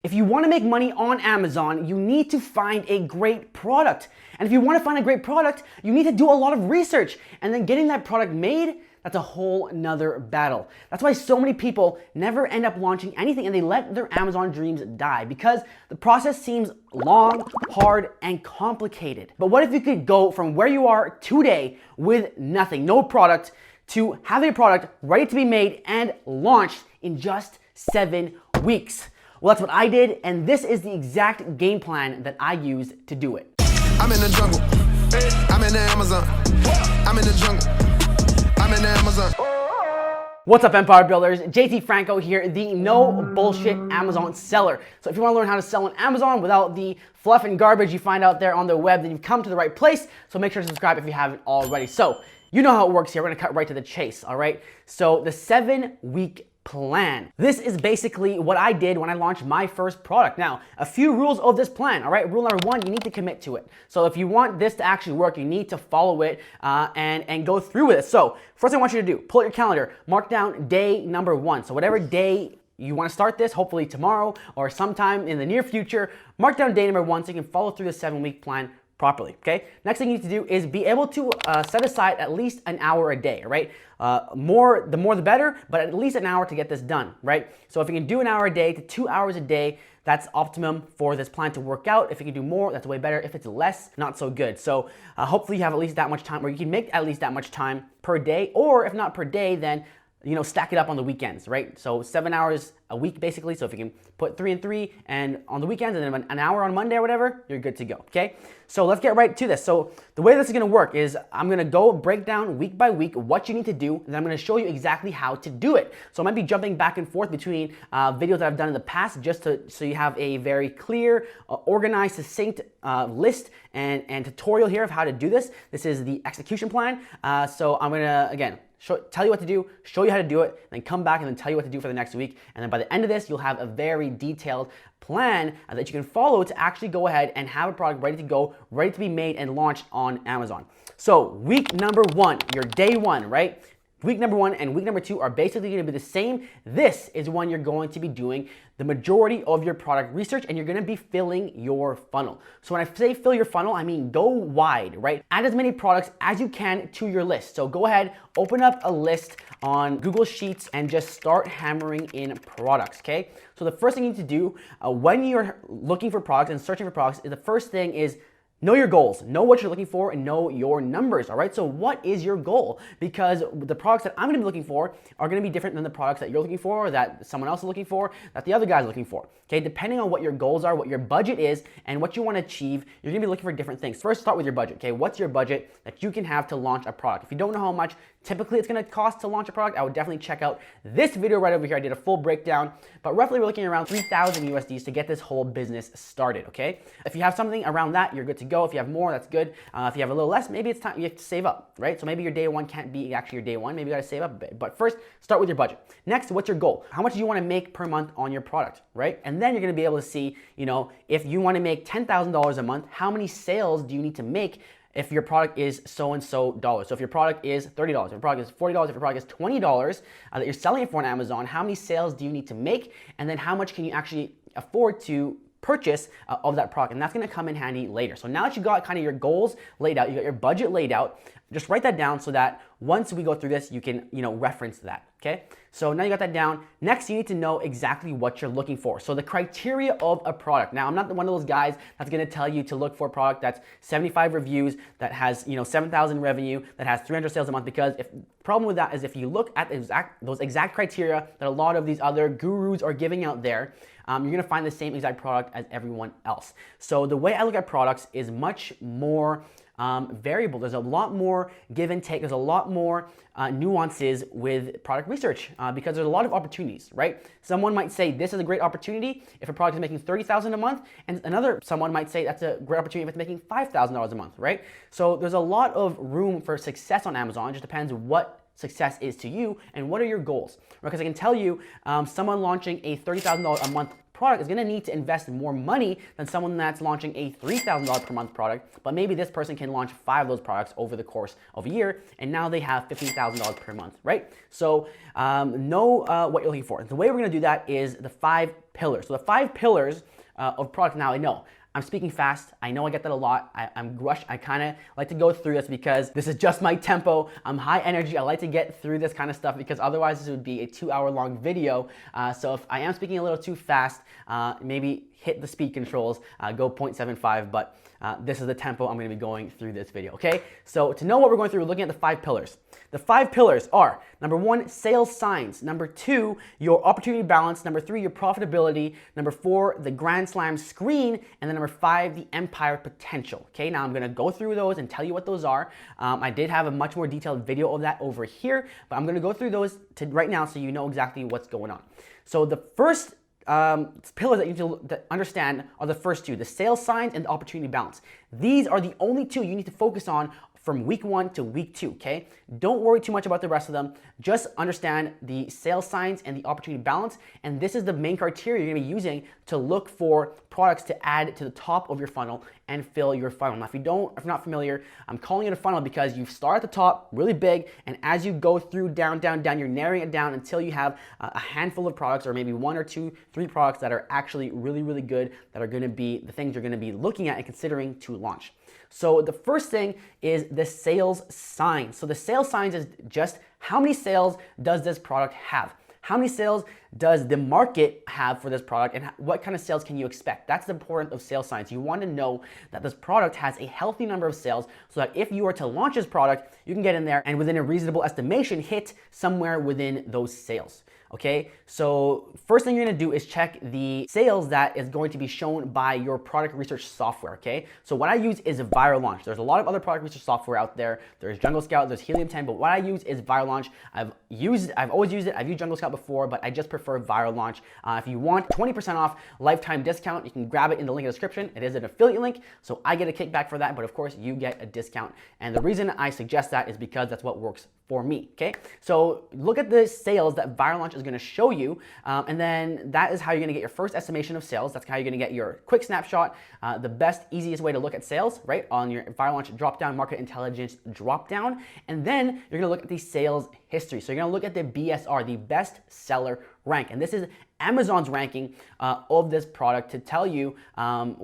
If you want to make money on Amazon, you need to find a great product. And if you want to find a great product, you need to do a lot of research. And then getting that product made, that's a whole nother battle. That's why so many people never end up launching anything and they let their Amazon dreams die because the process seems long, hard, and complicated. But what if you could go from where you are today with nothing, no product, to having a product ready to be made and launched in just 7 weeks? Well, that's what I did, and this is the exact game plan that I used to do it. I'm in the jungle. I'm in the Amazon. I'm in the jungle. I'm in the Amazon. What's up, Empire Builders? JT Franco here, the no bullshit Amazon seller. So if you want to learn how to sell on Amazon without the fluff and garbage you find out there on the web, then you've come to the right place. So make sure to subscribe if you haven't already. So you know how it works here. We're gonna cut right to the chase, all right? So the 7-week plan. This is basically what I did when I launched my first product. Now, a few rules of this plan, all right? Rule number 1, you need to commit to it. So if you want this to actually work, you need to follow it and go through with it. So first thing I want you to do, pull out your calendar, mark down day number 1. So whatever day you want to start this, hopefully tomorrow or sometime in the near future, mark down day number 1 so you can follow through the 7-week plan properly, okay? Next thing you need to do is be able to set aside at least an hour a day, right? The more the better, but at least an hour to get this done, right? So if you can do an hour a day to 2 hours a day, that's optimum for this plan to work out. If you can do more, that's way better. If it's less, not so good. So hopefully you have at least that much time, or you can make at least that much time per day, or if not per day, then stack it up on the weekends, right? So 7 hours a week, basically. So if you can put 3 and 3 and on the weekends and then an hour on Monday or whatever, you're good to go, okay? So let's get right to this. So the way this is gonna work is I'm gonna go break down week by week what you need to do, and then I'm gonna show you exactly how to do it. So I might be jumping back and forth between videos that I've done in the past just so you have a very clear, organized, succinct list and tutorial here of how to do this. This is the execution plan. So I'm gonna, again, tell you what to do, show you how to do it, then come back and then tell you what to do for the next week. And then by the end of this, you'll have a very detailed plan that you can follow to actually go ahead and have a product ready to go, ready to be made and launched on Amazon. So week number 1, your day 1, right? Week number 1 and week number 2 are basically going to be the same. This is when you're going to be doing the majority of your product research and you're going to be filling your funnel. So when I say fill your funnel, I mean go wide, right? Add as many products as you can to your list. So go ahead, open up a list on Google Sheets and just start hammering in products, okay? So the first thing you need to do when you're looking for products and searching for products is the first thing is know your goals, know what you're looking for, and know your numbers, all right? So what is your goal? Because the products that I'm gonna be looking for are gonna be different than the products that you're looking for, or that someone else is looking for, that the other guy's looking for, okay? Depending on what your goals are, what your budget is, and what you wanna achieve, you're gonna be looking for different things. First, start with your budget, okay? What's your budget that you can have to launch a product? If you don't know how much typically it's gonna cost to launch a product, I would definitely check out this video right over here. I did a full breakdown, but roughly we're looking at around 3,000 USDs to get this whole business started, okay? If you have something around that, you're good to go. If you have more, that's good. If you have a little less, maybe it's time you have to save up, right? So maybe your day 1 can't be actually your day 1. Maybe you gotta save up a bit. But first, start with your budget. Next, what's your goal? How much do you wanna make per month on your product, right? And then you're gonna be able to see, if you wanna make $10,000 a month, how many sales do you need to make if your product is so-and-so dollars? So if your product is $30, if your product is $40, if your product is $20 that you're selling it for on Amazon, how many sales do you need to make? And then how much can you actually afford to purchase of that product? And that's gonna come in handy later. So now that you got kind of your goals laid out, you got your budget laid out, just write that down so that once we go through this, you can reference that, okay? So now you got that down. Next, you need to know exactly what you're looking for. So the criteria of a product. Now, I'm not one of those guys that's gonna tell you to look for a product that's 75 reviews, that has 7,000 revenue, that has 300 sales a month, because the problem with that is if you look at those exact criteria that a lot of these other gurus are giving out there, you're gonna find the same exact product as everyone else. So the way I look at products is much more variable. There's a lot more give and take. There's a lot more nuances with product research because there's a lot of opportunities, right? Someone might say this is a great opportunity if a product is making $30,000 a month, and someone might say that's a great opportunity if it's making $5,000 a month, right? So there's a lot of room for success on Amazon. It just depends what success is to you and what are your goals. Because I can tell you, someone launching a $30,000 a month product is going to need to invest more money than someone that's launching a $3,000 per month product, but maybe this person can launch 5 of those products over the course of a year, and now they have $15,000 per month, right? So know what you're looking for. The way we're going to do that is the 5 pillars. So the 5 pillars of product. Now I know I'm speaking fast. I know I get that a lot. I'm rushed. I kind of like to go through this because this is just my tempo. I'm high energy. I like to get through this kind of stuff because otherwise this would be a 2-hour-long video. So if I am speaking a little too fast, maybe hit the speed controls, go 0.75, but this is the tempo I'm going to be going through this video, okay? So to know what we're going through, we're looking at the 5 pillars. The 5 pillars are, number 1, sales signs. Number 2, your opportunity balance. Number 3, your profitability. Number 4, the Grand Slam screen. And then number 5, the empire potential, okay? Now I'm going to go through those and tell you what those are. I did have a much more detailed video of that over here, but I'm going to go through those right now so you know exactly what's going on. So the first pillars that you need to understand are the first 2, the sales signs and the opportunity balance. These are the only 2 you need to focus on from week 1 to week 2, okay? Don't worry too much about the rest of them. Just understand the sales signs and the opportunity balance, and this is the main criteria you're gonna be using to look for products to add to the top of your funnel and fill your funnel. Now, if you're not familiar, I'm calling it a funnel because you start at the top really big, and as you go through down, you're narrowing it down until you have a handful of products, or maybe 1 or 2, 3 products that are actually really, really good, that are gonna be the things you're gonna be looking at and considering to launch. So the first thing is the sales signs. So the sales signs is just how many sales does this product have? How many sales does the market have for this product, and what kind of sales can you expect? That's the importance of sales signs. You want to know that this product has a healthy number of sales so that if you were to launch this product, you can get in there and within a reasonable estimation hit somewhere within those sales. Okay, so first thing you're gonna do is check the sales that is going to be shown by your product research software, okay? So what I use is Viral Launch. There's a lot of other product research software out there. There's Jungle Scout, there's Helium 10, but what I use is Viral Launch. I've always used it. I've used Jungle Scout before, but I just prefer Viral Launch. If you want 20% off lifetime discount, you can grab it in the link in the description. It is an affiliate link, so I get a kickback for that, but of course you get a discount. And the reason I suggest that is because that's what works for me, okay? So look at the sales that Viral Launch is gonna show you, and then that is how you're gonna get your first estimation of sales. That's how you're gonna get your quick snapshot, the best, easiest way to look at sales, right? On your Viral Launch drop-down, market intelligence drop-down, and then you're gonna look at the sales history. So you're gonna look at the BSR, the best seller rank, and this is Amazon's ranking of this product to tell you how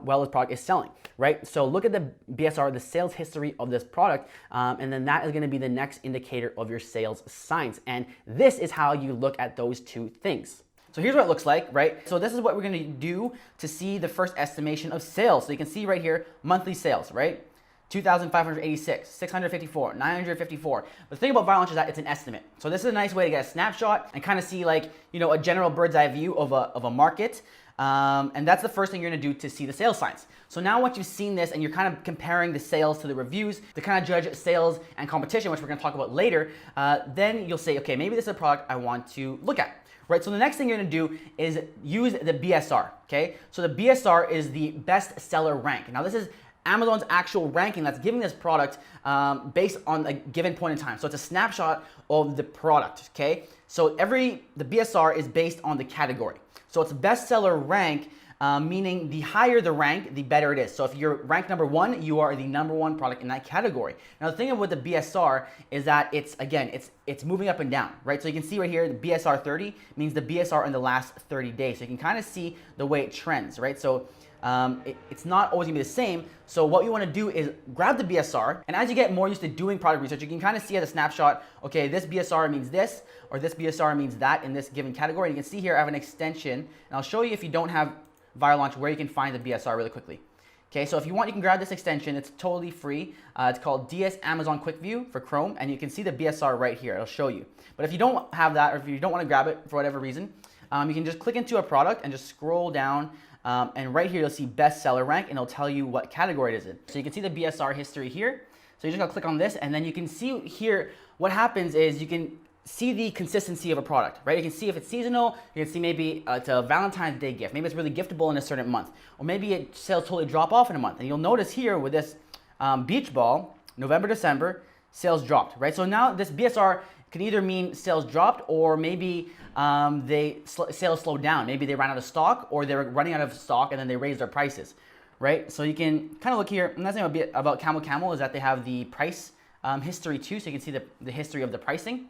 well this product is selling, right? So look at the BSR, the sales history of this product, and then that is gonna be the next indicator of your sales signs. And this is how you look at those 2 things. So here's what it looks like, right? So this is what we're gonna do to see the first estimation of sales. So you can see right here, monthly sales, right? 2,586, 654, 954. But the thing about Viral Launch is that it's an estimate. So this is a nice way to get a snapshot and kind of see, like, you know, a general bird's eye view of a market. And that's the first thing you're gonna do to see the sales signs. So now once you've seen this and you're kind of comparing the sales to the reviews to kind of judge sales and competition, which we're gonna talk about later, then you'll say, okay, maybe this is a product I want to look at. Right, so the next thing you're gonna do is use the BSR, okay? So the BSR is the best seller rank. Now this is Amazon's actual ranking that's giving this product based on a given point in time. So it's a snapshot of the product, okay? So the BSR is based on the category. So it's bestseller rank, meaning the higher the rank, the better it is. So if you're ranked number 1, you are the number 1 product in that category. Now the thing with the BSR is that it's moving up and down, right? So you can see right here, the BSR 30 means the BSR in the last 30 days. So you can kind of see the way it trends, right? So it's not always gonna be the same. So what you wanna do is grab the BSR, and as you get more used to doing product research, you can kind of see at a snapshot, okay, this BSR means this, or this BSR means that in this given category. And you can see here I have an extension, and I'll show you if you don't have Viral Launch where you can find the BSR really quickly. Okay, so if you want, you can grab this extension. It's totally free. It's called DS Amazon Quick View for Chrome, and you can see the BSR right here. It'll show you. But if you don't have that, or if you don't want to grab it for whatever reason, you can just click into a product and just scroll down. And right here, you'll see bestseller rank, and it'll tell you what category it is in. So you can see the BSR history here. So you're just gonna click on this, and then you can see here, what happens is you can see the consistency of a product, right? You can see if it's seasonal, you can see maybe it's a Valentine's Day gift. Maybe it's really giftable in a certain month. Or maybe sales totally drop off in a month. And you'll notice here with this beach ball, November, December, sales dropped, right? So now this BSR can either mean sales dropped, or maybe sales slowed down. Maybe they ran out of stock, or they're running out of stock and then they raised their prices, right? So you can kind of look here. And that's thing about Camel is that they have the price history too, so you can see the history of the pricing.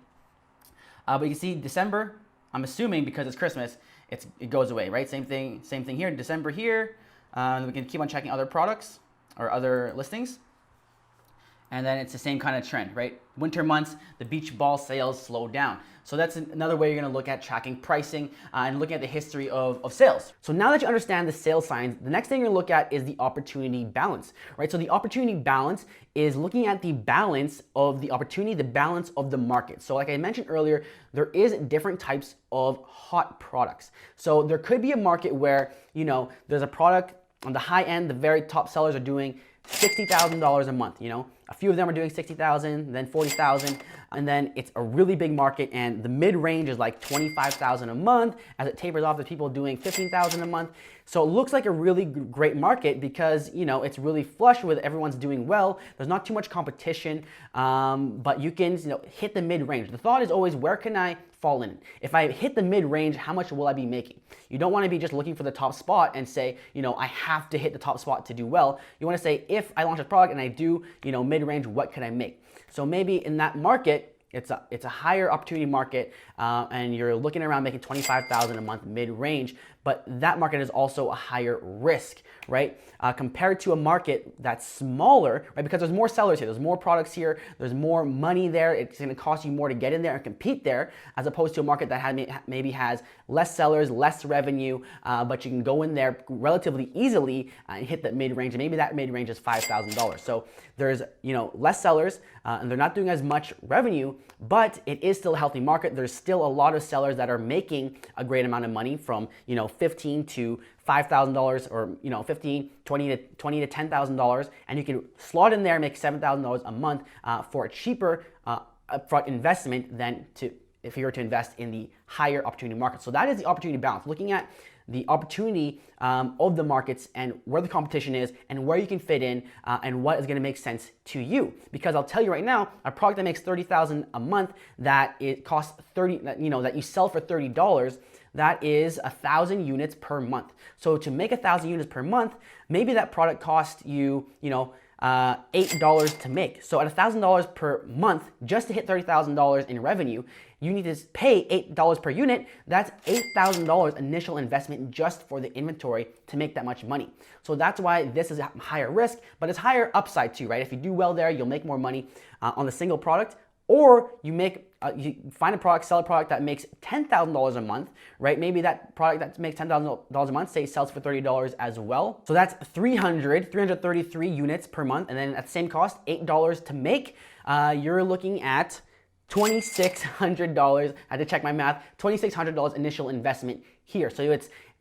But you can see December, I'm assuming because it's Christmas, it goes away, right? Same thing here, December here. We can keep on checking other products or other listings. And then it's the same kind of trend, right? Winter months, the beach ball sales slow down. So that's another way you're gonna look at tracking pricing and looking at the history of sales. So now that you understand the sales signs, the next thing you're gonna look at is the opportunity balance, right? So the opportunity balance is looking at the balance of the opportunity, the balance of the market. So like I mentioned earlier, there is different types of hot products. So there could be a market where, there's a product on the high end, the very top sellers are doing $60,000 a month, A few of them are doing 60,000, then 40,000, and then it's a really big market, and the mid-range is like 25,000 a month. As it tapers off, there's people doing 15,000 a month. So it looks like a really great market because, it's really flush with everyone's doing well. There's not too much competition, but you can, hit the mid-range. The thought is always, where can I fall in? If I hit the mid-range, how much will I be making? You don't want to be just looking for the top spot and say, I have to hit the top spot to do well. You want to say, if I launch a product and I do, mid-range, what can I make? So maybe in that market, it's a higher opportunity market, and you're looking around making 25,000 a month mid-range, but that market is also a higher risk, right? Compared to a market that's smaller, right? Because there's more sellers here, there's more products here, there's more money there. It's going to cost you more to get in there and compete there, as opposed to a market that maybe has less sellers, less revenue, but you can go in there relatively easily and hit that mid-range. And maybe that mid-range is $5,000. So there's less sellers, and they're not doing as much revenue, but it is still a healthy market. There's still a lot of sellers that are making a great amount of money, from $15,000 to $5,000, or 15, 20 to $10,000, and you can slot in there and make $7,000 a month for a cheaper upfront investment than if you were to invest in the higher opportunity market. So that is the opportunity balance, looking at the opportunity of the markets and where the competition is and where you can fit in and what is going to make sense to you. Because I'll tell you right now, a product that makes $30,000 a month that it costs that you sell for $30, that is 1,000 units per month. So to make 1,000 units per month, maybe that product costs you, $8 to make. So at $1,000 per month, just to hit $30,000 in revenue, you need to pay $8 per unit. That's $8,000 initial investment just for the inventory to make that much money. So that's why this is a higher risk, but it's higher upside too, right? If you do well there, you'll make more money on the single product. Or you find a product, sell a product that makes $10,000 a month, right? Maybe that product that makes $10,000 a month, say, sells for $30 as well. So that's 333 units per month. And then at the same cost, $8 to make, you're looking at $2,600. I had to check my math, $2,600 initial investment here. So you're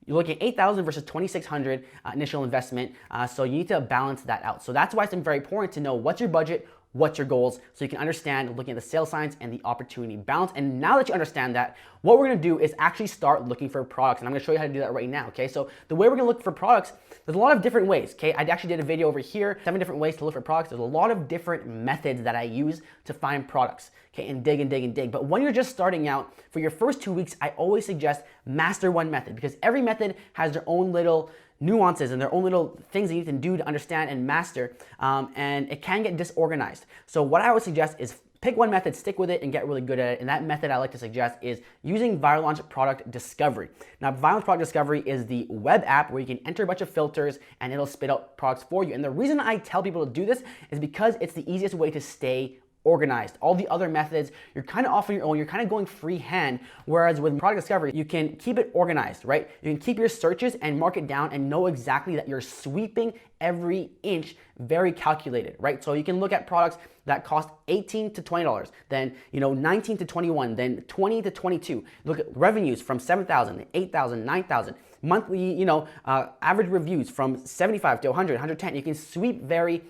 looking at $8,000 versus $2,600 initial investment. So you need to balance that out. So that's why it's very important to know what's your budget, what's your goals, so you can understand looking at the sales signs and the opportunity balance. And now that you understand that, what we're gonna do is actually start looking for products. And I'm gonna show you how to do that right now, okay? So the way we're gonna look for products, there's a lot of different ways, okay? I actually did a video over here, 7 different ways to look for products. There's a lot of different methods that I use to find products, okay? And dig and dig and dig. But when you're just starting out, for your first 2 weeks, I always suggest master one method, because every method has their own little nuances and their own little things that you can do to understand and master, and it can get disorganized. So what I would suggest is pick one method, stick with it, and get really good at it. And that method I like to suggest is using Viral Launch Product Discovery. Now, Viral Launch Product Discovery is the web app where you can enter a bunch of filters and it'll spit out products for you. And the reason I tell people to do this is because it's the easiest way to stay organized. All the other methods, you're kind of off on your own, you're kind of going freehand, whereas with Product Discovery, you can keep it organized, right? You can keep your searches and mark it down and know exactly that you're sweeping every inch, very calculated, right? So you can look at products that cost $18 to $20, then 19 to 21, then 20 to 22. Look at revenues from 7,000 to 8,000, 9,000. Monthly, average reviews from 75 to 100, 110. You can sweep very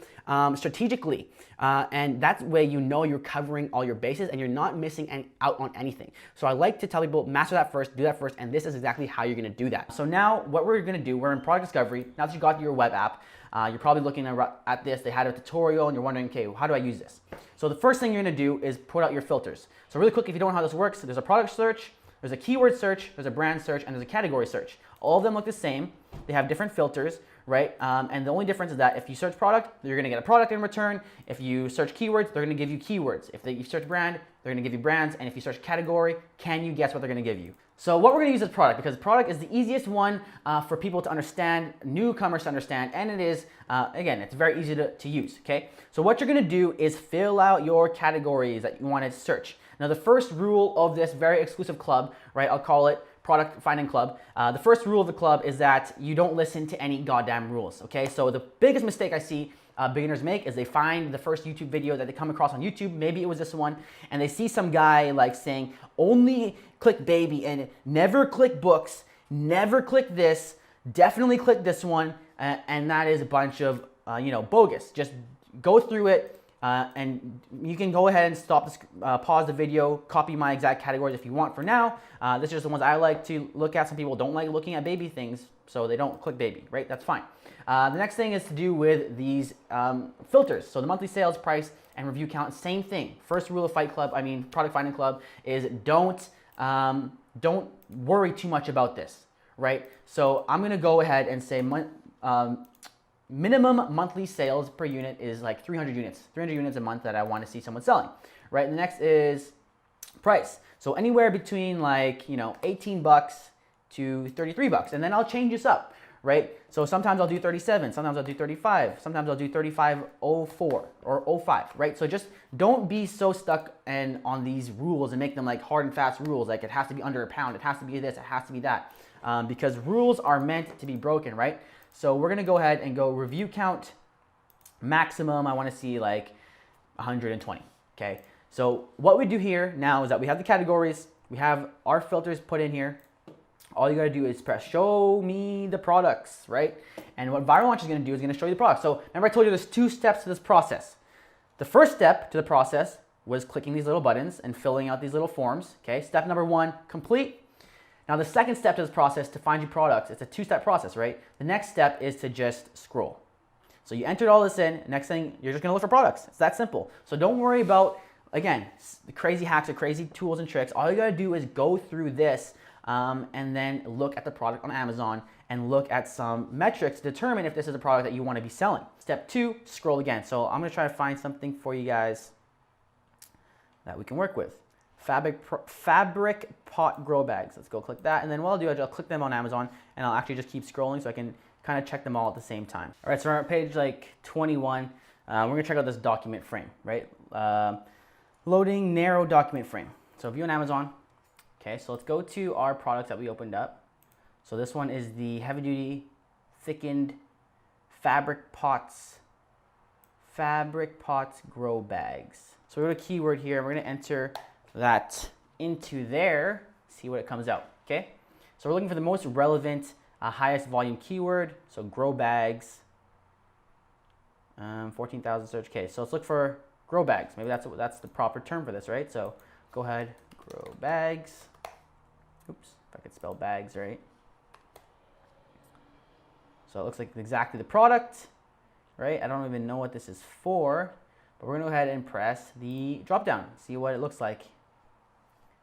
strategically, and that's where you're covering all your bases and you're not missing out on anything. So I like to tell people, master that first, do that first, and this is exactly how you're gonna do that. So now what we're gonna do, we're in Product Discovery. Now that you got your web app, You're probably looking at this, they had a tutorial and you're wondering, okay, how do I use this? So the first thing you're gonna do is put out your filters. So really quick, if you don't know how this works, there's a product search, there's a keyword search, there's a brand search, and there's a category search. All of them look the same. They have different filters, right? And the only difference is that if you search product, you're gonna get a product in return. If you search keywords, they're gonna give you keywords. If you search brand, they're gonna give you brands. And if you search category, can you guess what they're gonna give you? So what we're gonna use is product, because product is the easiest one for people to understand, newcomers to understand, and it is, again, it's very easy to use, okay? So what you're gonna do is fill out your categories that you wanna search. Now the first rule of this very exclusive club, right, I'll call it Product Finding Club. The first rule of the club is that you don't listen to any goddamn rules, okay? So the biggest mistake I see beginners make is they find the first YouTube video that they come across on YouTube, maybe it was this one, and they see some guy like saying, only click baby and never click books, never click this, definitely click this one, and that is a bunch of, bogus. Just go through it, and you can go ahead and stop this, pause the video, copy my exact categories if you want for now. This is just the ones I like to look at. Some people don't like looking at baby things, so they don't click baby, right? That's fine. The next thing is to do with these filters. So the monthly sales price and review count, same thing. First rule of Product Finding Club is don't worry too much about this, right? So I'm gonna go ahead and say minimum monthly sales per unit is like 300 units a month that I want to see someone selling, right? The next is price. So anywhere between like, 18 bucks to 33 bucks. And then I'll change this up, right? So sometimes I'll do 37, sometimes I'll do 35, sometimes I'll do 35.04 or 05, right? So just don't be so stuck on these rules and make them like hard and fast rules. Like it has to be under a pound, it has to be this, it has to be that. Because rules are meant to be broken, right? So we're gonna go ahead and go review count maximum. I wanna see like 120, okay? So what we do here now is that we have the categories, we have our filters put in here. All you gotta do is press show me the products, right? And what Viral Launch is gonna do is gonna show you the products. So remember I told you there's 2 steps to this process. The first step to the process was clicking these little buttons and filling out these little forms, okay? Step number 1, complete. Now the second step to this process to find your products, it's a 2-step process, right? The next step is to just scroll. So you entered all this in, next thing, you're just gonna look for products. It's that simple. So don't worry about, again, the crazy hacks or crazy tools and tricks. All you gotta do is go through this and then look at the product on Amazon and look at some metrics to determine if this is a product that you wanna be selling. Step 2, scroll again. So I'm gonna try to find something for you guys that we can work with. Fabric pot grow bags. Let's go click that. And then what I'll do is I'll click them on Amazon and I'll actually just keep scrolling so I can kind of check them all at the same time. All right, so we're on page like 21. We're gonna check out this document frame, right? Loading narrow document frame. So view on Amazon. Okay, so let's go to our products that we opened up. So this one is the heavy duty thickened fabric pots grow bags. So we're gonna keyword here. We're gonna enter that into there, see what it comes out, okay? So we're looking for the most relevant, highest volume keyword, so grow bags, 14,000 search, okay, so let's look for grow bags. Maybe that's the proper term for this, right? So go ahead, grow bags. Oops, if I could spell bags right. So it looks like exactly the product, right? I don't even know what this is for, but we're gonna go ahead and press the drop down, see what it looks like.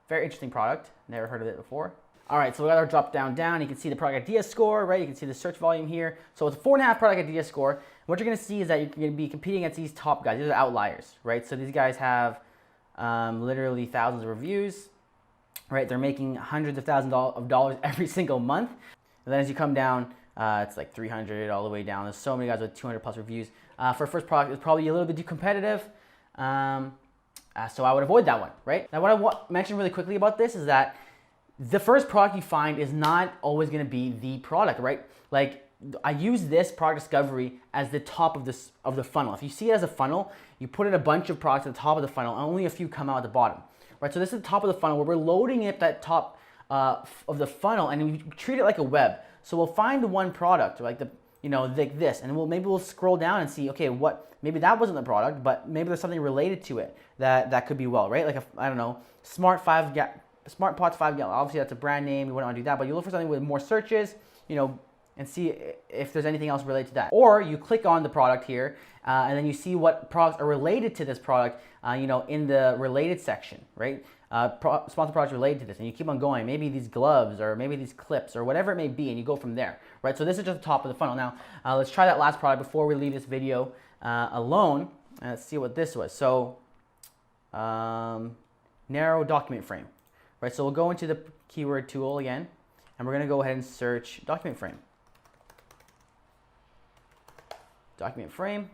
Very interesting product, never heard of it before. All right, so we got our drop down. You can see the product idea score, right? You can see the search volume here. So it's a 4.5 product idea score. What you're gonna see is that you're gonna be competing against these top guys. These are outliers, right? So these guys have literally thousands of reviews, right? They're making hundreds of thousands of dollars every single month. And then as you come down, it's like 300 all the way down. There's so many guys with 200 plus reviews. For a first product, it's probably a little bit too competitive. So I would avoid that one, right? Now what I mention really quickly about this is that the first product you find is not always gonna be the product, right? Like I use this product discovery as the top of the funnel. If you see it as a funnel, you put in a bunch of products at the top of the funnel and only a few come out at the bottom, right? So this is the top of the funnel where we're loading it at that top of the funnel and we treat it like a web. So we'll find the one product, like like this, and maybe we'll scroll down and see, okay, maybe that wasn't the product, but maybe there's something related to it that could be right? Like I don't know, Smart Pots 5 gallon. Obviously that's a brand name. We wouldn't want to do that, but you look for something with more searches, and see if there's anything else related to that. Or you click on the product here, and then you see what products are related to this product, in the related section, right? Sponsored products related to this, and you keep on going. Maybe these gloves, or maybe these clips, or whatever it may be, and you go from there, right? So this is just the top of the funnel. Now, let's try that last product before we leave this video alone. Let's see what this was. So, narrow document frame, right? So we'll go into the keyword tool again, and we're gonna go ahead and search document frame. Document frame,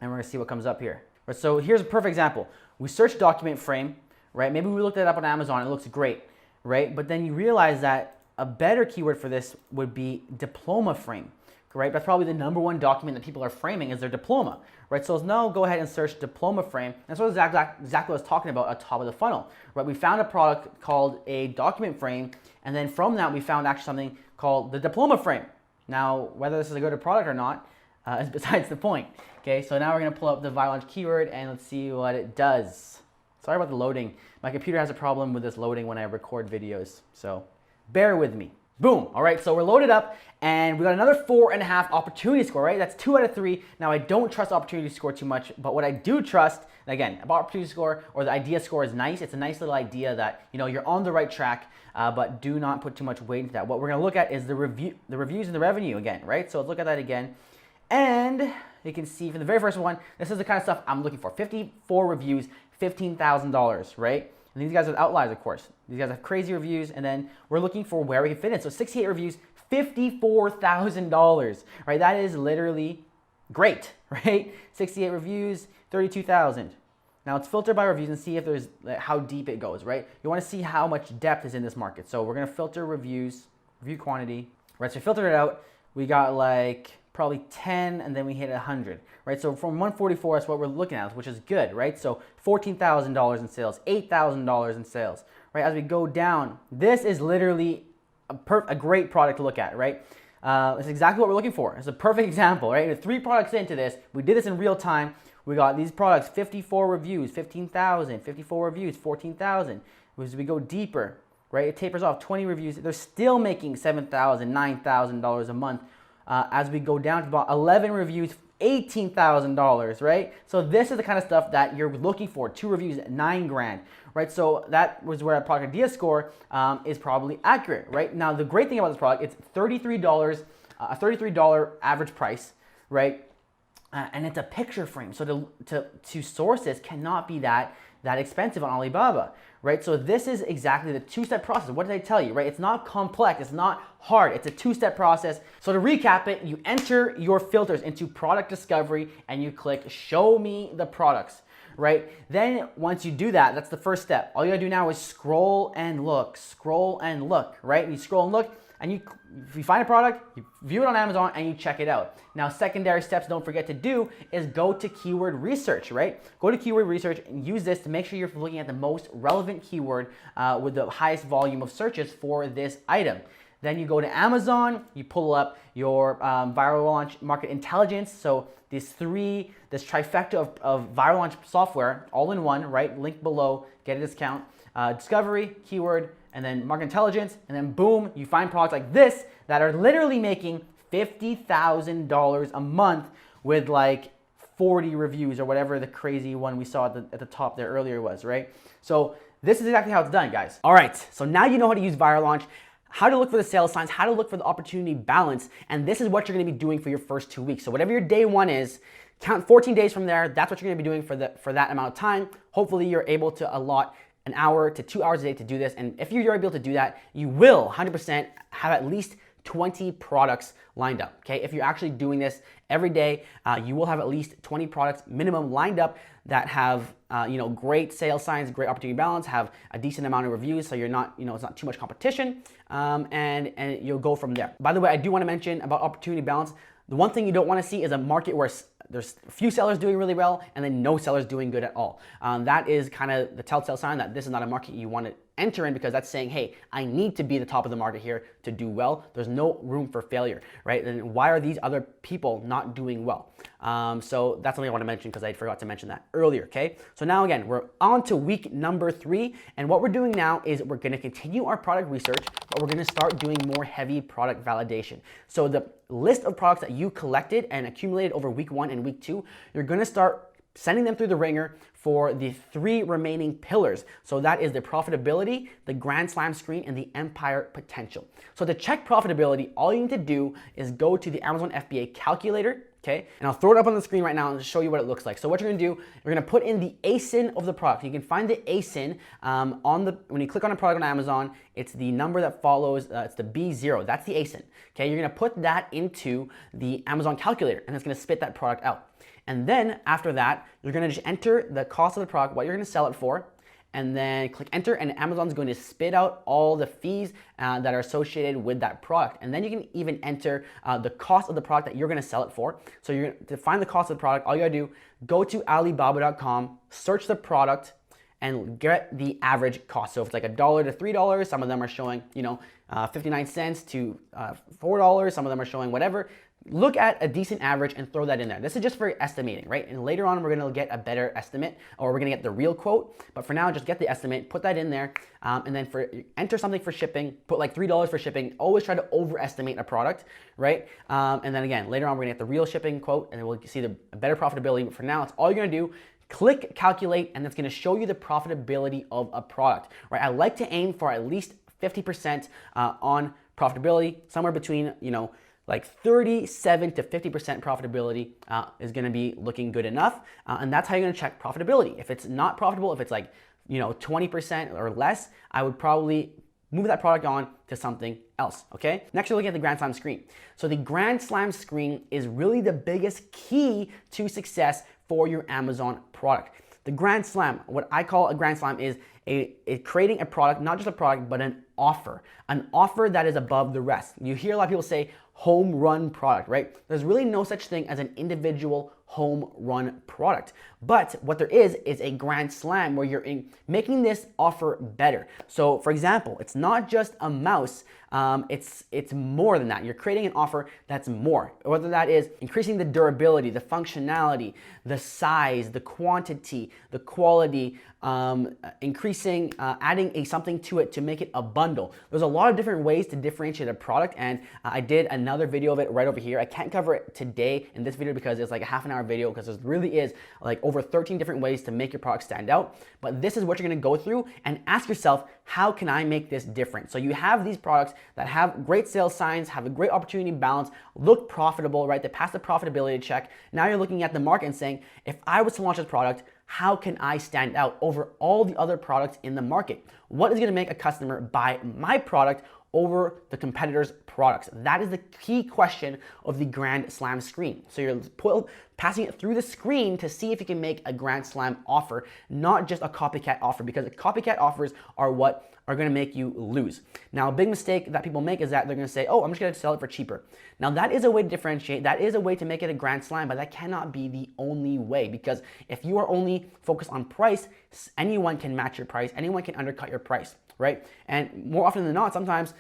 and we're gonna see what comes up here. Right, so here's a perfect example. We searched document frame, right? Maybe we looked it up on Amazon, it looks great, right? But then you realize that a better keyword for this would be diploma frame, right? That's probably the #1 document that people are framing is their diploma, right? So now go ahead and search diploma frame. That's what exactly what I was talking about at the top of the funnel, right? We found a product called a document frame, and then from that we found actually something called the diploma frame. Now, whether this is a good product or not is besides the point. Okay, so now we're gonna pull up the viral launch keyword and let's see what it does. Sorry about the loading. My computer has a problem with this loading when I record videos, so bear with me. Boom, all right, so we're loaded up and we got another 4.5 opportunity score, right? That's 2 out of 3. Now I don't trust opportunity score too much, but what I do trust, again, about opportunity score or the idea score is nice. It's a nice little idea that, you're on the right track, but do not put too much weight into that. What we're gonna look at is the reviews and the revenue again, right? So let's look at that again. And you can see for the very first one, this is the kind of stuff I'm looking for. 54 reviews, $15,000, right? And these guys are outliers, of course. These guys have crazy reviews, and then we're looking for where we can fit in. So 68 reviews, $54,000, right? That is literally great, right? 68 reviews, 32,000. Now let's filter by reviews and see if there's how deep it goes, right? You want to see how much depth is in this market. So we're gonna filter reviews, review quantity, right? So we filtered it out. We got like probably 10, and then we hit 100, right? So from 144, that's what we're looking at, which is good, right? So $14,000 in sales, $8,000 in sales, right? As we go down, this is literally a great product to look at, right? It's exactly what we're looking for. It's a perfect example, right? With 3 products into this, we did this in real time. We got these products, 54 reviews, 15,000, 54 reviews, 14,000. As we go deeper, right? It tapers off, 20 reviews. They're still making $7,000, $9,000 a month. As we go down to about 11 reviews, $18,000, right? So this is the kind of stuff that you're looking for. 2 reviews, $9,000, right? So that was where a product idea score is probably accurate, right? Now, the great thing about this product, it's $33, a $33 average price, right? And it's a picture frame. So to source this cannot be that expensive on Alibaba, right? So this is exactly the 2-step process. What did I tell you, right? It's not complex, it's not hard, it's a 2-step process. So to recap it, you enter your filters into product discovery and you click show me the products, right? Then once you do that, that's the first step. All you gotta do now is scroll and look, right? And you scroll and look, and if you find a product, you view it on Amazon and you check it out. Now, secondary steps don't forget to do is go to keyword research, right? Go to keyword research and use this to make sure you're looking at the most relevant keyword with the highest volume of searches for this item. Then you go to Amazon, you pull up your viral launch market intelligence. So this trifecta of viral launch software all in one, right? Link below, get a discount. Discovery, keyword, and then market intelligence, and then boom, you find products like this that are literally making $50,000 a month with like 40 reviews or whatever the crazy one we saw at the top there earlier was, right? So this is exactly how it's done, guys. All right, so now you know how to use viral launch, how to look for the sales signs, how to look for the opportunity balance, and this is what you're gonna be doing for your first 2 weeks. So whatever your day 1 is, count 14 days from there, that's what you're gonna be doing for that amount of time. Hopefully you're able to allot an hour to 2 hours a day to do this. And if you're able to do that, you will 100% have at least 20 products lined up, okay? If you're actually doing this every day, you will have at least 20 products minimum lined up that have, great sales signs, great opportunity balance, have a decent amount of reviews, so you're not, it's not too much competition, and you'll go from there. By the way, I do want to mention about opportunity balance. The one thing you don't want to see is a market where there's a few sellers doing really well and then no sellers doing good at all. That is kind of the telltale sign that this is not a market you want to enter in because that's saying, hey, I need to be the top of the market here to do well. There's no room for failure, right? And why are these other people not doing well? So that's something I want to mention because I forgot to mention that earlier, okay? So now again, we're on to week number 3, and what we're doing now is we're going to continue our product research, but we're going to start doing more heavy product validation. So the list of products that you collected and accumulated over week 1 and week 2, you're going to start sending them through the ringer for the 3 remaining pillars. So that is the profitability, the Grand Slam screen, and the Empire potential. So to check profitability, all you need to do is go to the Amazon FBA calculator, okay? And I'll throw it up on the screen right now and show you what it looks like. So what you're gonna do, you're gonna put in the ASIN of the product. You can find the ASIN when you click on a product on Amazon, it's the number that follows, it's the B0, that's the ASIN, okay? You're gonna put that into the Amazon calculator and it's gonna spit that product out. And then after that, you're gonna just enter the cost of the product, what you're gonna sell it for, and then click enter, and Amazon's going to spit out all the fees that are associated with that product. And then you can even enter the cost of the product that you're gonna sell it for. So you're to find the cost of the product, all you gotta do, go to Alibaba.com, search the product, and get the average cost. So if it's like $1 to $3, some of them are showing, 59 cents to $4, some of them are showing whatever. Look at a decent average and throw that in there. This is just for estimating, right? And later on, we're gonna get a better estimate, or we're gonna get the real quote. But for now, just get the estimate, put that in there, and then enter something for shipping, put like $3 for shipping. Always try to overestimate a product, right? And then again, later on, we're gonna get the real shipping quote, and then we'll see the better profitability. But for now, it's all you're gonna do. Click calculate, and that's gonna show you the profitability of a product, right? I like to aim for at least 50% on profitability, somewhere between, like 37 to 50% profitability is gonna be looking good enough. And that's how you're gonna check profitability. If it's not profitable, if it's like, 20% or less, I would probably move that product on to something else, okay? Next, you're looking at the Grand Slam screen. So the Grand Slam screen is really the biggest key to success for your Amazon product. The Grand Slam, what I call a Grand Slam, is creating a product, not just a product, but an offer that is above the rest. You hear a lot of people say home run product, right? There's really no such thing as an individual home run product. But what there is a Grand Slam where you're making this offer better. So for example, it's not just a mouse, it's more than that. You're creating an offer that's more, whether that is increasing the durability, the functionality, the size, the quantity, the quality, increasing, adding something to it to make it a bundle. There's a lot of different ways to differentiate a product, and I did another video of it right over here. I can't cover it today in this video because it's like a half an hour video, because there really is like over 13 different ways to make your product stand out. But this is what you're gonna go through and ask yourself, how can I make this different? So you have these products that have great sales signs, have a great opportunity balance, look profitable, right? They pass the profitability check. Now you're looking at the market and saying, if I was to launch this product, how can I stand out over all the other products in the market? What is gonna make a customer buy my product over the competitors' products? That is the key question of the Grand Slam screen. So you're passing it through the screen to see if you can make a Grand Slam offer, not just a copycat offer, because the copycat offers are what are gonna make you lose. Now, a big mistake that people make is that they're gonna say, oh, I'm just gonna sell it for cheaper. Now, that is a way to differentiate, that is a way to make it a Grand Slam, but that cannot be the only way, because if you are only focused on price, anyone can match your price, anyone can undercut your price, right? And more often than not, sometimes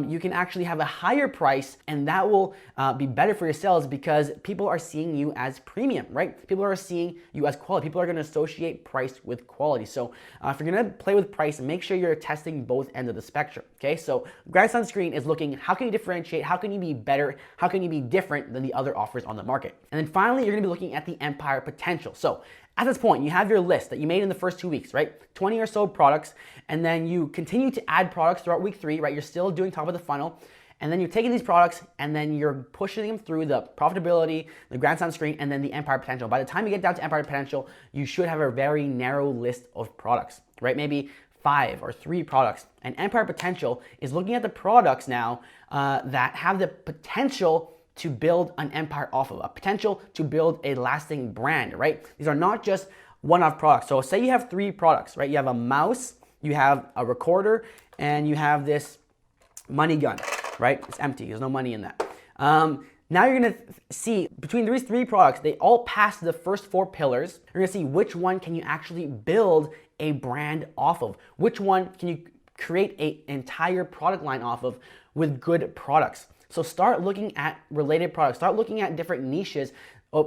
you can actually have a higher price, and that will be better for your sales because people are seeing you as premium, right? People are seeing you as quality. People are gonna associate price with quality. So if you're gonna play with price, make sure you're testing both ends of the spectrum, okay? So Grand Slam screen is looking, how can you differentiate? How can you be better? How can you be different than the other offers on the market? And then finally, you're gonna be looking at the Empire potential. So at this point, you have your list that you made in the first 2 weeks, right? 20 or so products, and then you continue to add products throughout week 3, right? You're still doing top of the funnel, and then you're taking these products and then you're pushing them through the profitability, the Grand Slam screen, and then the Empire potential. By the time you get down to Empire potential, you should have a very narrow list of products, right? Maybe 5 or 3 products. And Empire potential is looking at the products now that have the potential to build an empire off of, a potential to build a lasting brand, right? These are not just one-off products. So say you have 3 products, right? You have a mouse, you have a recorder, and you have this money gun, right? It's empty, there's no money in that. Now you're gonna see between these 3 products, they all pass the first 4 pillars. You're gonna see which one can you actually build a brand off of. Which one can you create an entire product line off of with good products. So start looking at related products, start looking at different niches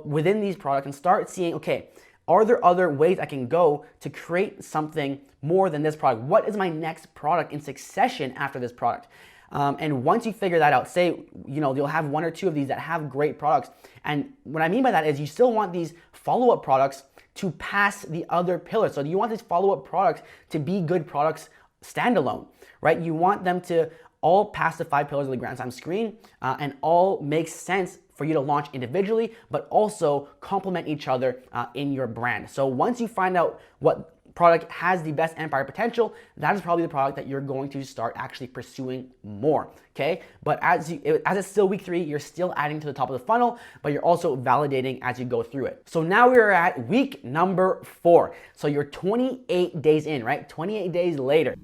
within these products and start seeing, okay, are there other ways I can go to create something more than this product? What is my next product in succession after this product? And once you figure that out, say, you'll have one or two of these that have great products. And what I mean by that is you still want these follow-up products to pass the other pillars. So you want these follow-up products to be good products standalone, right? You want them to all pass the 5 pillars of the Grand Slam screen and all make sense for you to launch individually, but also complement each other in your brand. So once you find out what product has the best empire potential, that is probably the product that you're going to start actually pursuing more, okay? But as it's still week 3, you're still adding to the top of the funnel, but you're also validating as you go through it. So now we're at week number 4. So you're 28 days in, right? 28 days later.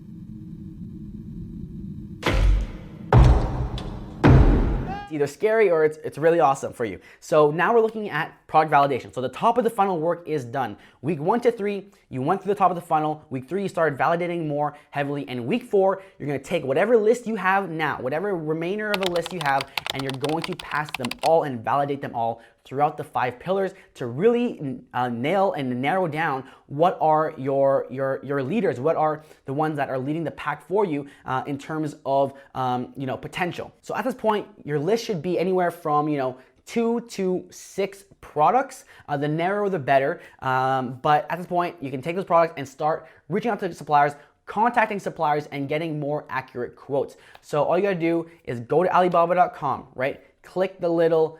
It's either scary or it's really awesome for you. So now we're looking at product validation. So the top of the funnel work is done. Week 1 to 3, you went through the top of the funnel. Week 3, you started validating more heavily. And week 4, you're gonna take whatever list you have now, whatever remainder of a list you have, and you're going to pass them all and validate them all throughout the 5 pillars to really nail and narrow down what are your leaders, what are the ones that are leading the pack for you in terms of potential. So at this point, your list should be anywhere from 2 to 6 products. The narrower the better. But at this point, you can take those products and start reaching out to suppliers, contacting suppliers, and getting more accurate quotes. So all you gotta do is go to Alibaba.com, right? Click the little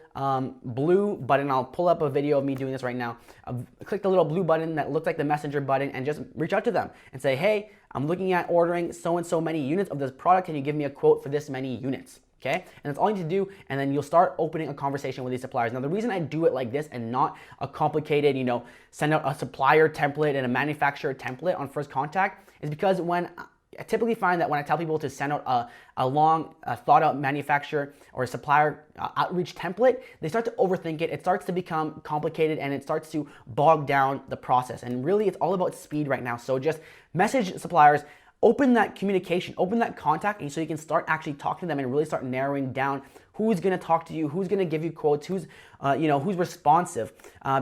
blue button. I'll pull up a video of me doing this right now. Click the little blue button that looks like the messenger button and just reach out to them and say, hey, I'm looking at ordering so and so many units of this product. Can you give me a quote for this many units? Okay, and that's all you need to do, and then you'll start opening a conversation with these suppliers. Now, the reason I do it like this and not a complicated, send out a supplier template and a manufacturer template on first contact is because I typically find that when I tell people to send out a long, thought out manufacturer or a supplier outreach template, they start to overthink it. It starts to become complicated and it starts to bog down the process. And really, it's all about speed right now. So just message suppliers, open that communication, open that contact, and so you can start actually talking to them and really start narrowing down who's going to talk to you, who's going to give you quotes, who's responsive,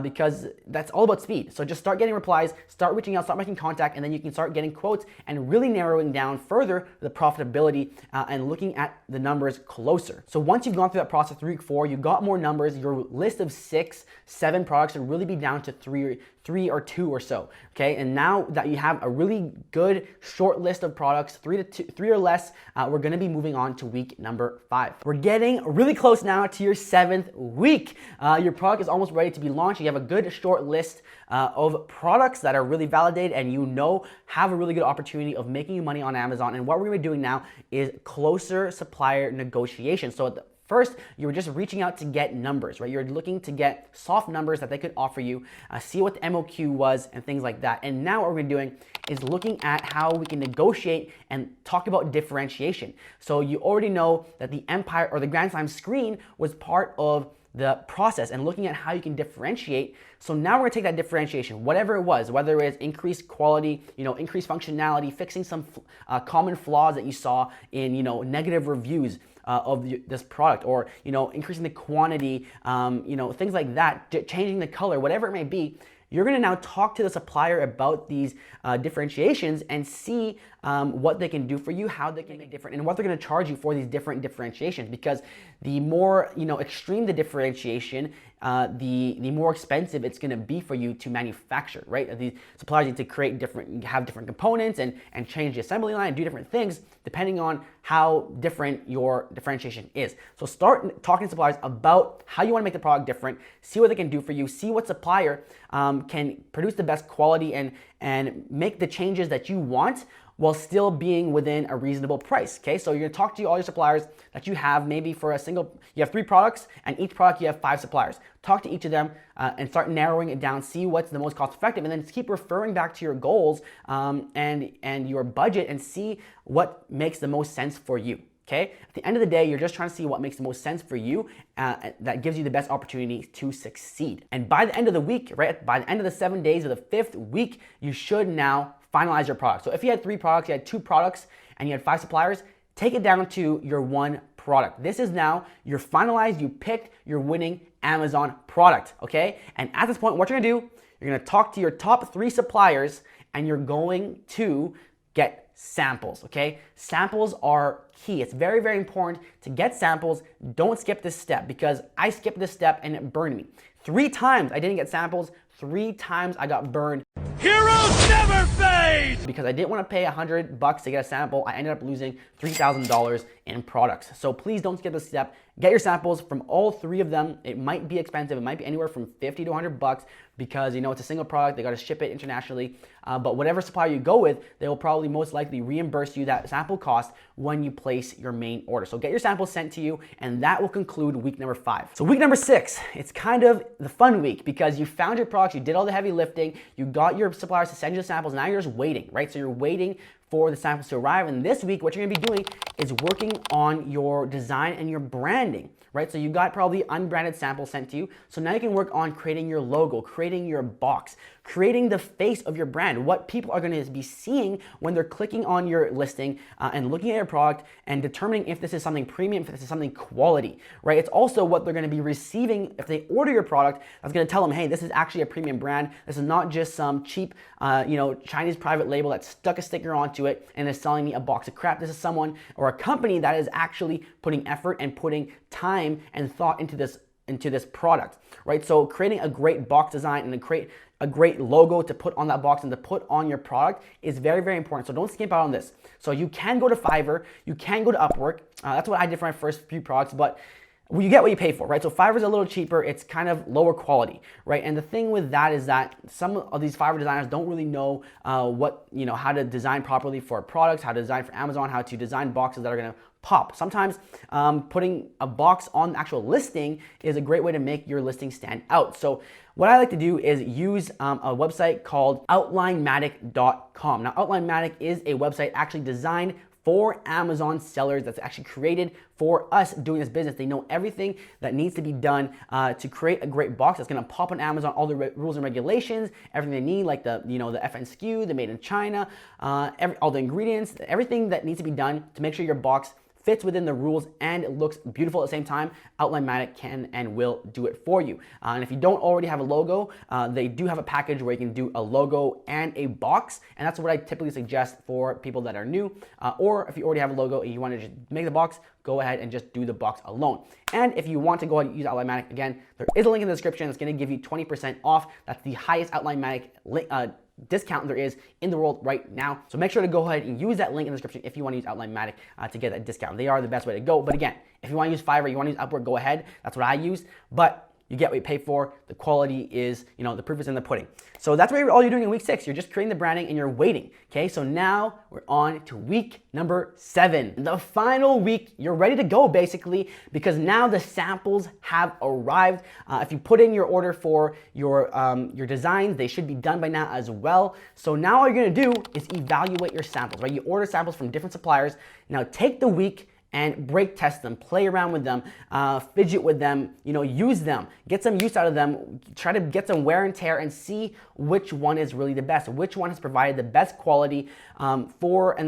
because that's all about speed. So just start getting replies, start reaching out, start making contact, and then you can start getting quotes and really narrowing down further the profitability and looking at the numbers closer. So once you've gone through that process through week 4, you got more numbers, your list of 6, 7 products will really be down to 3 or 2 or so, okay? And now that you have a really good short list of products, 3 or less, we're gonna be moving on to week number 5. We're getting really close now to your 7th week. Your product is almost ready to be launched. You have a good short list of products that are really validated and have a really good opportunity of making you money on Amazon. And what we're gonna be doing now is closer supplier negotiation. So first, you were just reaching out to get numbers, right? You're looking to get soft numbers that they could offer you, see what the MOQ was and things like that. And now what we're doing is looking at how we can negotiate and talk about differentiation. So you already know that the Empire or the Grand Slam screen was part of the process and looking at how you can differentiate. So now we're gonna take that differentiation, whatever it was, whether it's increased quality, increased functionality, fixing some common flaws that you saw in, negative reviews of this product, or, increasing the quantity, things like that, changing the color, whatever it may be. You're gonna now talk to the supplier about these differentiations and see what they can do for you, how they can make different, and what they're gonna charge you for these different differentiations. Because the more extreme the differentiation, the more expensive it's gonna be for you to manufacture, right? These suppliers need to have different components and change the assembly line and do different things depending on how different your differentiation is. So start talking to suppliers about how you wanna make the product different, see what they can do for you, see what supplier can produce the best quality and make the changes that you want while still being within a reasonable price, okay? So you're gonna talk to all your suppliers that you have, maybe for you have 3 products, and each product you have 5 suppliers. Talk to each of them and start narrowing it down, see what's the most cost effective, and then just keep referring back to your goals and your budget and see what makes the most sense for you. Okay? At the end of the day, you're just trying to see what makes the most sense for you that gives you the best opportunity to succeed. And by the end of the week, right, by the end of the 7 days of the 5th week, you should now finalize your product. So if you had 3 products, you had 2 products, and you had 5 suppliers, take it down to your one product. This is now you're finalized, you picked your winning Amazon product, okay? And at this point, what you're gonna do, you're gonna talk to your top 3 suppliers and you're going to get samples, okay? Samples are key. It's very, very important to get samples. Don't skip this step because I skipped this step and it burned me. 3 times I didn't get samples, 3 times I got burned. Heroes never fade! Because I didn't want to pay $100 to get a sample, I ended up losing $3,000 in products. So please don't skip this step. Get your samples from all 3 of them. It might be expensive. It might be anywhere from $50 to $100 because you know it's a single product. They got to ship it internationally. But whatever supplier you go with, they will probably most likely reimburse you that sample cost when you place your main order. So get your samples sent to you, and that will conclude week number 5. So week number 6, it's kind of the fun week because you found your products, you did all the heavy lifting, you got your suppliers to send you the samples. Now you're just waiting, right? So you're waiting for the samples to arrive. And this week, what you're gonna be doing is working on your design and your branding, right? So you got probably unbranded samples sent to you. So now you can work on creating your logo, creating your box, creating the face of your brand, what people are gonna be seeing when they're clicking on your listing and looking at your product and determining if this is something premium, if this is something quality, right? It's also what they're gonna be receiving if they order your product. That's gonna tell them, hey, this is actually a premium brand. This is not just some cheap, Chinese private label that stuck a sticker onto it and is selling me a box of crap. This is someone or a company that is actually putting effort and putting time and thought into this product, right? So creating a great box design and a great logo to put on that box and to put on your product is very, very important. So don't skip out on this. So you can go to Fiverr, you can go to Upwork. That's what I did for my first few products, but you get what you pay for, right? So Fiverr's a little cheaper, it's kind of lower quality, right? And the thing with that is that some of these Fiverr designers don't really know how to design properly for products, how to design for Amazon, how to design boxes that are gonna pop. Sometimes putting a box on the actual listing is a great way to make your listing stand out. So what I like to do is use a website called Outlinematic.com. Now Outlinematic is a website actually designed for Amazon sellers that's actually created for us doing this business. They know everything that needs to be done to create a great box that's gonna pop on Amazon, all the rules and regulations, everything they need, like the FNSKU, the made in China, all the ingredients, everything that needs to be done to make sure your box fits within the rules and it looks beautiful at the same time. Outlinematic can and will do it for you. And if you don't already have a logo, they do have a package where you can do a logo and a box, and that's what I typically suggest for people that are new. Or if you already have a logo and you want to just make the box, go ahead and just do the box alone. And if you want to go ahead and use Outlinematic, again, there is a link in the description that's going to give you 20% off. That's the highest Outlinematic discount there is in the world right now. So make sure to go ahead and use that link in the description if you want to use Outlinematic to get that discount. They are the best way to go. But again, if you want to use Fiverr, you want to use Upwork, go ahead. That's what I use. But you get what you pay for. The quality is, the proof is in the pudding. So that's all you're doing in week 6. You're just creating the branding and you're waiting. Okay, so now we're on to week number 7. The final week, you're ready to go basically because now the samples have arrived. If you put in your order for your designs, they should be done by now as well. So now all you're gonna do is evaluate your samples, right? You order samples from different suppliers. Now take the week and break test them, play around with them, fidget with them, use them, get some use out of them, try to get some wear and tear and see which one is really the best, which one has provided the best quality and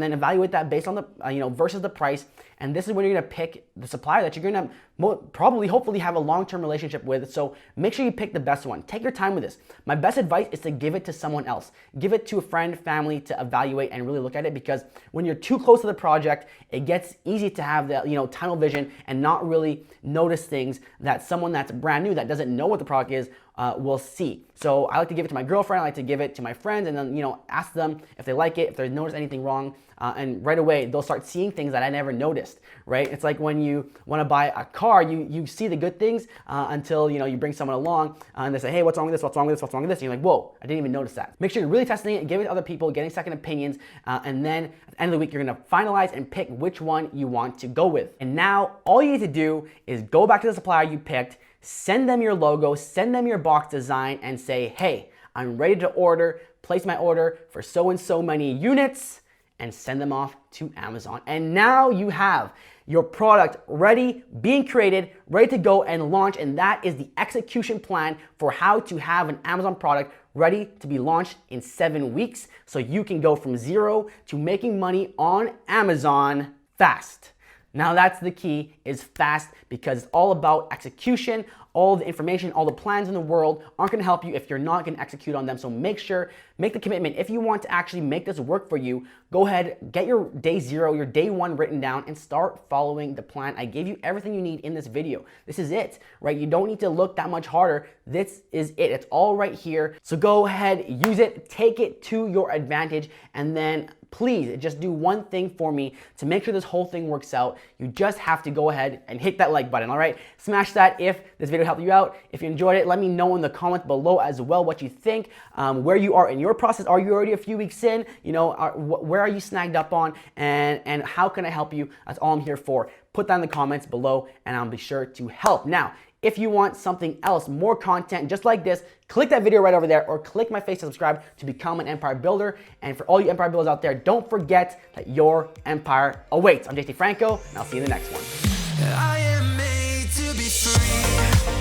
then evaluate that based on the, versus the price. And this is when you're gonna pick the supplier that you're gonna hopefully have a long-term relationship with. So make sure you pick the best one. Take your time with this. My best advice is to give it to someone else. Give it to a friend, family to evaluate and really look at it, because when you're too close to the project, it gets easy to have the tunnel vision and not really notice things that someone that's brand new that doesn't know what the product is will see. So I like to give it to my girlfriend, I like to give it to my friends, and then ask them if they like it, if they notice anything wrong, and right away they'll start seeing things that I never noticed, right? It's like when you want to buy a car, you see the good things until you bring someone along and they say, hey, what's wrong with this, what's wrong with this, what's wrong with this, and you're like, whoa, I didn't even notice that. Make sure you're really testing it, give it to other people, getting second opinions, and then at the end of the week you're going to finalize and pick which one you want to go with. And now all you need to do is go back to the supplier you picked, send them your logo, send them your box design, and say, hey, I'm ready to order, place my order for so and so many units, and send them off to Amazon. And now you have your product ready, being created, ready to go and launch, and that is the execution plan for how to have an Amazon product ready to be launched in 7 weeks so you can go from zero to making money on Amazon fast. Now that's the key, is fast, because it's all about execution. All the information, all the plans in the world aren't gonna help you if you're not gonna execute on them. So make the commitment. If you want to actually make this work for you, go ahead, get your day zero, your day one written down and start following the plan. I gave you everything you need in this video. This is it, right? You don't need to look that much harder. This is it. It's all right here. So go ahead, use it, take it to your advantage, and then please just do one thing for me to make sure this whole thing works out. You just have to go ahead and hit that like button, all right? Smash that if this video helped you out. If you enjoyed it, let me know in the comments below as well what you think, where you are in your process. Are you already a few weeks in? You know, where are you snagged up on, and how can I help you? That's all I'm here for. Put that in the comments below and I'll be sure to help. Now, if you want something else, more content just like this, click that video right over there or click my face to subscribe to become an empire builder. And for all you empire builders out there, don't forget that your empire awaits. I'm JT Franco, and I'll see you in the next one. I am made to be free.